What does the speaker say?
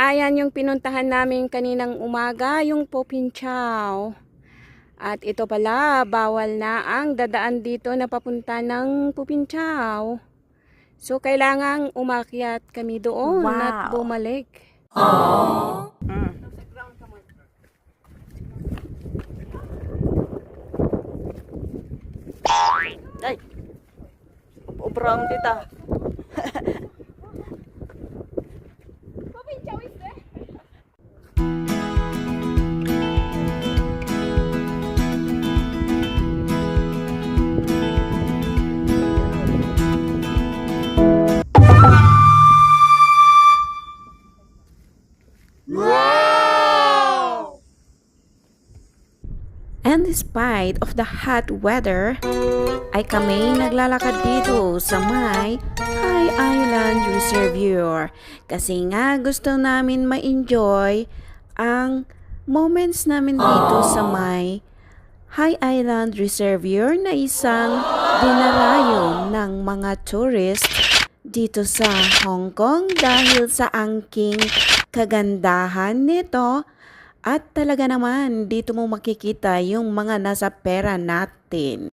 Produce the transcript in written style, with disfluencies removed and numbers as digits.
Ayan yung pinuntahan namin kaninang umaga, yung Popinchao. At ito pala, bawal na ang dadaan dito na papunta ng Popinchao. So, kailangang umakyat kami doon at Wow. bumalik. Ay, ubrang tita. And despite of the hot weather, ay kami naglalakad dito sa may High Island Reservoir. Kasi nga gusto namin ma-enjoy ang moments namin dito sa may High Island Reservoir na isang dinarayo ng mga tourist dito sa Hong Kong dahil sa angking kagandahan nito. At talaga naman, dito mo makikita yung mga nasa pera natin.